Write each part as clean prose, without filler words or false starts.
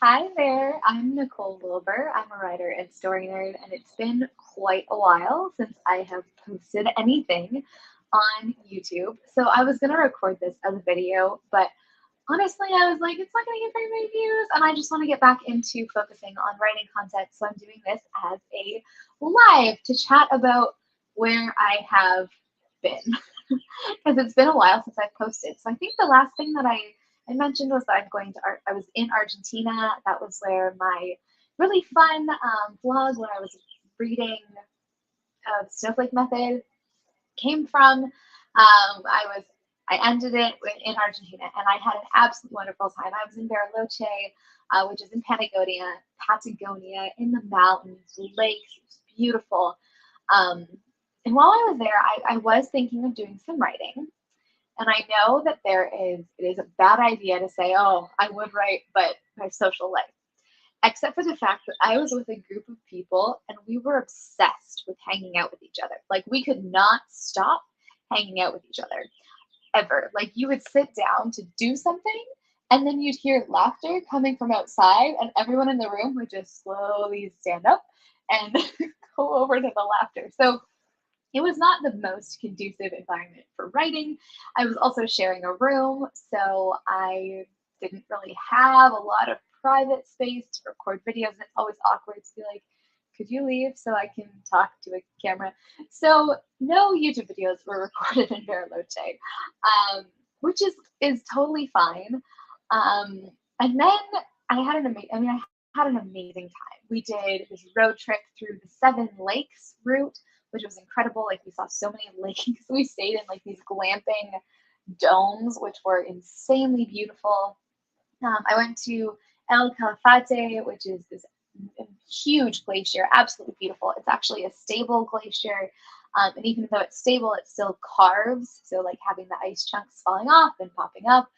Hi there, I'm Nicole Wilbur. I'm a writer and story nerd, and it's been quite a while since I have posted anything on YouTube. So I was going to record this as a video, but honestly, I was like, it's not going to get very many views, and I just want to get back into focusing on writing content. So I'm doing this as a live to chat about where I have been because it's been a while since I've posted. So I think the last thing that I mentioned was that I was in Argentina. That was where my really fun vlog when I was reading Snowflake Method came from. I ended it in Argentina, and I had an absolutely wonderful time. I was in Bariloche, which is in Patagonia, in the mountains, lakes. It was beautiful. Um, and while I was there, I was thinking of doing some writing. And I know that it is a bad idea to say, oh, I would write, but my social life. Except for the fact that I was with a group of people and we were obsessed with hanging out with each other. Like we could not stop hanging out with each other ever. Like you would sit down to do something and then you'd hear laughter coming from outside and everyone in the room would just slowly stand up and go over to the laughter. So it was not the most conducive environment for writing. I was also sharing a room, so I didn't really have a lot of private space to record videos. It's always awkward to be like, could you leave so I can talk to a camera? So no YouTube videos were recorded in Bariloche, which is totally fine. And then I had an amazing time. We did this road trip through the Seven Lakes route, which was incredible. Like we saw so many lakes. We stayed in like these glamping domes, which were insanely beautiful. I went to El Calafate, which is this huge glacier, absolutely beautiful. It's actually a stable glacier. And even though it's stable, it still carves. So like having the ice chunks falling off and popping up.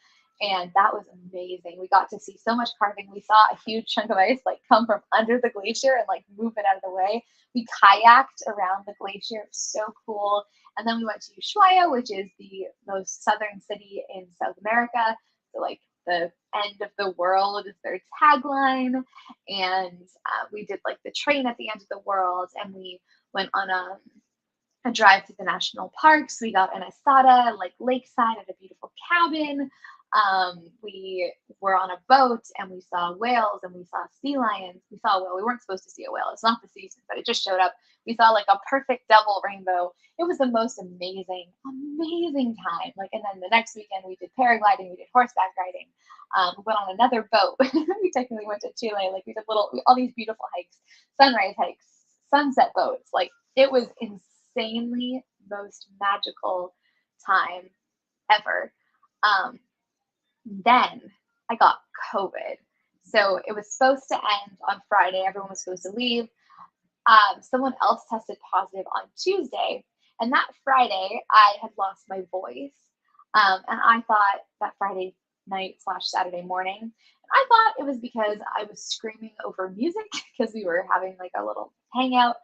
And that was amazing. We got to see so much carving. We saw a huge chunk of ice like come from under the glacier and like move it out of the way. We kayaked around the glacier. It was so cool. And then we went to Ushuaia, which is the most southern city in South America. So like the end of the world is their tagline. And we did like the train at the end of the world, and we went on a drive to the national parks. We got an asada, like lakeside at a beautiful cabin. We were on a boat and we saw whales and we saw sea lions. We saw a whale. We weren't supposed to see a whale. It's not the season, but it just showed up. We saw like a perfect double rainbow. It was the most amazing, amazing time. Like, and then the next weekend we did paragliding, we did horseback riding. We went on another boat. We technically went to Chile. Like we did all these beautiful hikes, sunrise hikes, sunset boats. Like it was insanely most magical time ever. Then I got COVID. So it was supposed to end on Friday. Everyone was supposed to leave. Someone else tested positive on Tuesday. And that Friday, I had lost my voice. And I thought that Friday night / Saturday morning, I thought it was because I was screaming over music because we were having like a little hangout.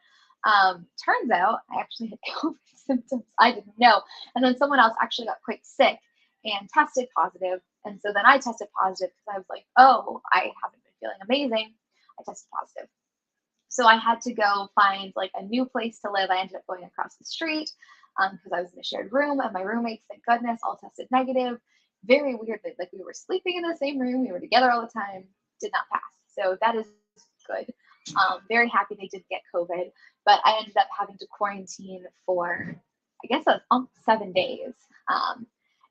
Turns out I actually had COVID symptoms. I didn't know. And then someone else actually got quite sick and tested positive. And so then I tested positive because I was like, oh, I haven't been feeling amazing. I tested positive. So I had to go find like a new place to live. I ended up going across the street because I was in a shared room, and my roommates, thank goodness, all tested negative. Very weirdly, like we were sleeping in the same room, we were together all the time, did not pass. So that is good. Very happy they did get COVID, but I ended up having to quarantine for, I guess, 7 days.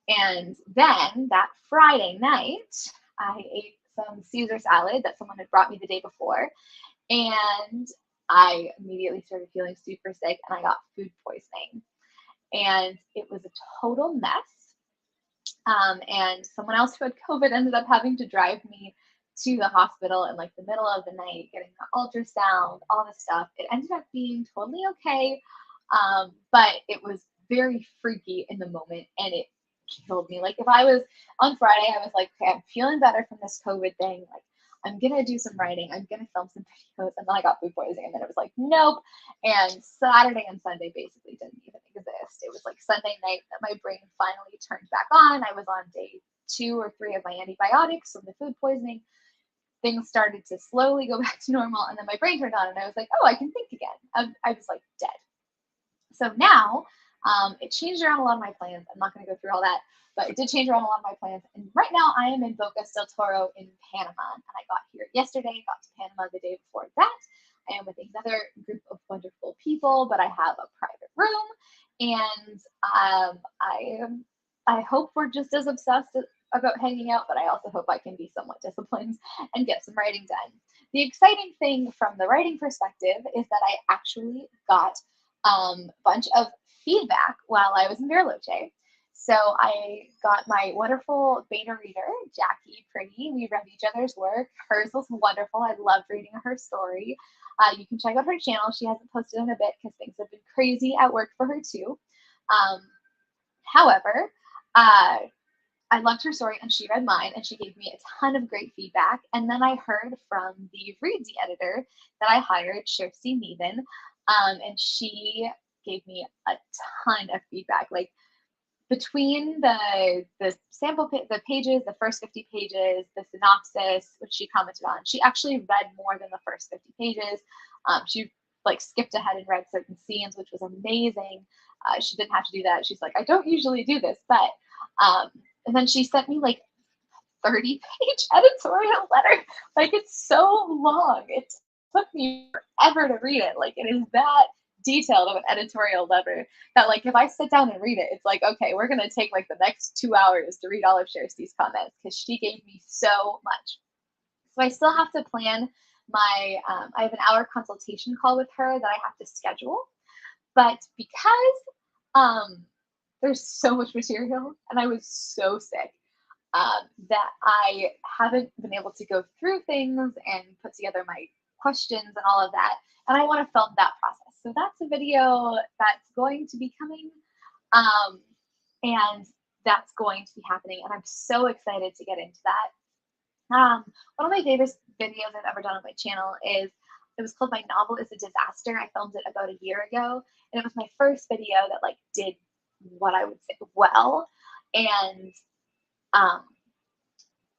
And then that Friday night, I ate some Caesar salad that someone had brought me the day before. And I immediately started feeling super sick and I got food poisoning. And it was a total mess. And someone else who had COVID ended up having to drive me to the hospital in like the middle of the night, getting the ultrasound, all this stuff. It ended up being totally okay. But it was very freaky in the moment and it killed me. Like if I was on Friday, I was like, okay, I'm feeling better from this COVID thing. Like I'm gonna do some writing. I'm gonna film some videos, and then I got food poisoning, and then it was like, nope. And Saturday and Sunday basically didn't even exist. It was like Sunday night that my brain finally turned back on. I was on day 2 or 3 of my antibiotics from the food poisoning. things started to slowly go back to normal, and then my brain turned on and I was like, oh, I can think again. I was like dead. So now it changed around a lot of my plans. I'm not going to go through all that, but it did change around a lot of my plans. And right now I am in Bocas del Toro in Panama, and I got here yesterday, got to Panama the day before that. I am with another group of wonderful people, but I have a private room, and I hope we're just as obsessed about hanging out, but I also hope I can be somewhat disciplined and get some writing done. The exciting thing from the writing perspective is that I actually got a bunch of feedback while I was in Bariloche. So I got my wonderful beta reader, Jackie Pretty. We read each other's work. Hers was wonderful. I loved reading her story. You can check out her channel. She hasn't posted in a bit because things have been crazy at work for her too. However, I loved her story and she read mine and she gave me a ton of great feedback. And then I heard from the Readsy editor that I hired, Shirsi Neven, and she gave me a ton of feedback. Like between the sample, the pages, the first 50 pages, the synopsis, which she commented on, she actually read more than the first 50 pages. She like skipped ahead and read certain scenes, which was amazing. She didn't have to do that. She's like, I don't usually do this, but and then she sent me like 30-page editorial letter. Like it's so long. It took me forever to read it. Like it is that detailed of an editorial letter that like if I sit down and read it, it's like, okay, we're gonna take like the next 2 hours to read all of Shirsi's comments because she gave me so much. So I still have to plan my I have an hour consultation call with her that I have to schedule. But because there's so much material and I was so sick that I haven't been able to go through things and put together my questions and all of that. And I want to film that process. So that's a video that's going to be coming and that's going to be happening. And I'm so excited to get into that. One of my favorite videos I've ever done on my channel is, it was called My Novel is a Disaster. I filmed it about a year ago. And it was my first video that like did what I would say well. And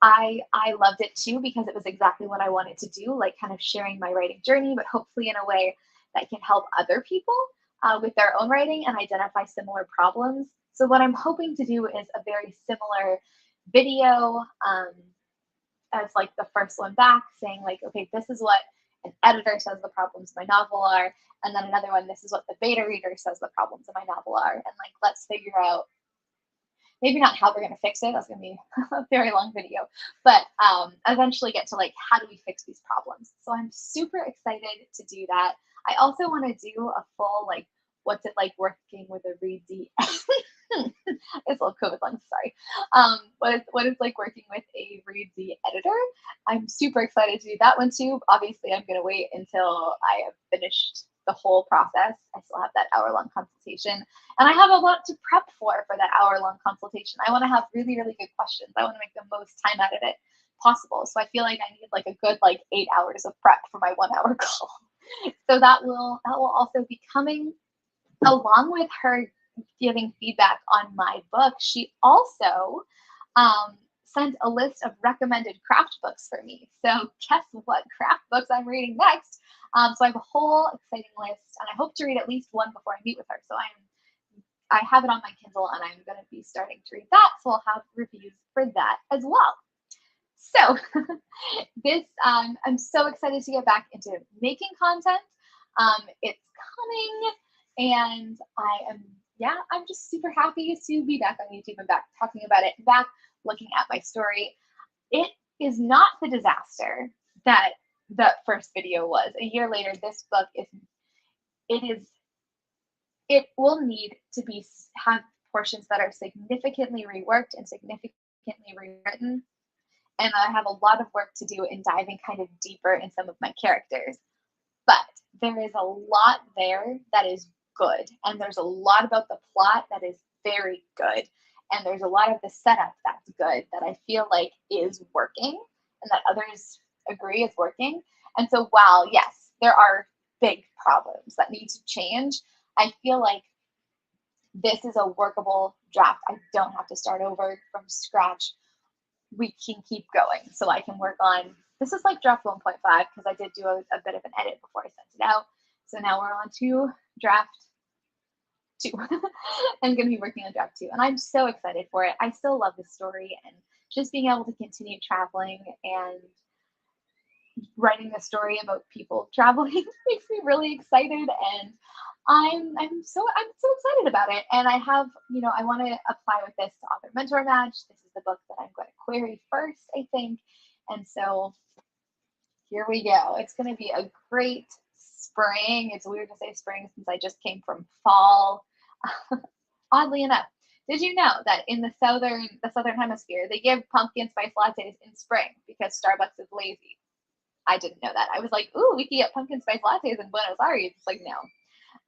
I loved it too because it was exactly what I wanted to do, like kind of sharing my writing journey, but hopefully in a way that can help other people with their own writing and identify similar problems. So what I'm hoping to do is a very similar video as like the first one back, saying like, okay, this is what an editor says the problems in my novel are, and then another one, this is what the beta reader says the problems in my novel are, and like let's figure out maybe not how we're going to fix it, that's going to be a very long video, but eventually get to like how do we fix these problems. So I'm super excited to do that. I also want to do a full like what's it like working with a Readsy it's a little COVID lung, sorry. What it's like working with a Readsy editor. I'm super excited to do that one too. Obviously, I'm going to wait until I have finished the whole process. I still have that hour-long consultation, and I have a lot to prep for that hour-long consultation. I want to have really, really good questions. I want to make the most time out of it possible. So I feel like I need like a good like 8 hours of prep for my 1 hour call. So that will also be coming along with her giving feedback on my book. She also sent a list of recommended craft books for me. So guess what craft books I'm reading next? So I have a whole exciting list, and I hope to read at least one before I meet with her. So I have it on my Kindle, and I'm going to be starting to read that. So I'll have reviews for that as well. So this, I'm so excited to get back into making content. It's coming, and I'm just super happy to be back on YouTube and back talking about it, back looking at my story. It is not the disaster that that first video was. A year later, this book it will need to have portions that are significantly reworked and significantly rewritten. And I have a lot of work to do in diving kind of deeper in some of my characters. But there is a lot there that is good. And there's a lot about the plot that is very good. And there's a lot of the setup that's good that I feel like is working and that others agree is working. And so while, yes, there are big problems that need to change, I feel like this is a workable draft. I don't have to start over from scratch. We can keep going so I can work on this is like draft 1.5 because I did do a bit of an edit before I sent it out. So now we're on to draft 2. I'm going to be working on draft 2, and I'm so excited for it. I still love this story, and just being able to continue traveling and writing a story about people traveling makes me really excited, and I'm so excited about it. And I have, I want to apply with this to author mentor match. This is the book that I'm going to query first, I think. And so here we go. It's going to be a great spring. It's weird to say spring since I just came from fall. Oddly enough, did you know that in the southern hemisphere they give pumpkin spice lattes in spring because Starbucks is lazy? I didn't know that. I was like, ooh, we can get pumpkin spice lattes in Buenos Aires. It's like, no.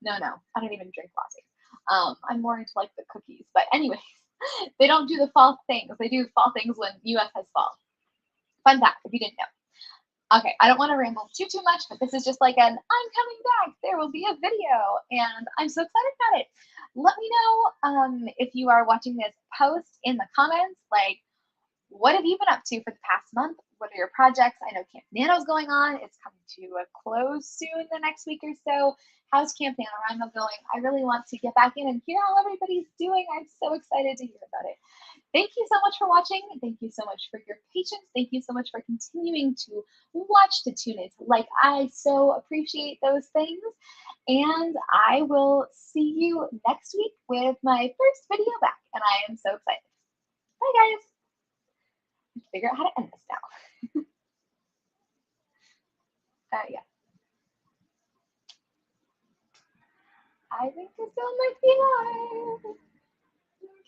I don't even drink lattes. I'm more into like the cookies. But anyways, they don't do the fall things. They do fall things when US has fall. Fun fact, if you didn't know. Okay, I don't want to ramble too much, but this is just like I'm coming back. There will be a video, and I'm so excited about it. Let me know if you are watching this post in the comments, like, what have you been up to for the past month? What are your projects? I know Camp Nano's going on. It's coming to a close soon the next week or so. How's Camp NaNoWriMo going? I really want to get back in and hear how everybody's doing. I'm so excited to hear about it. Thank you so much for watching. Thank you so much for your patience. Thank you so much for continuing to watch, to tune in, to like. I so appreciate those things. And I will see you next week with my first video back. And I am so excited. Bye, guys. Figure out how to end this now. Yeah. I think this one might be live.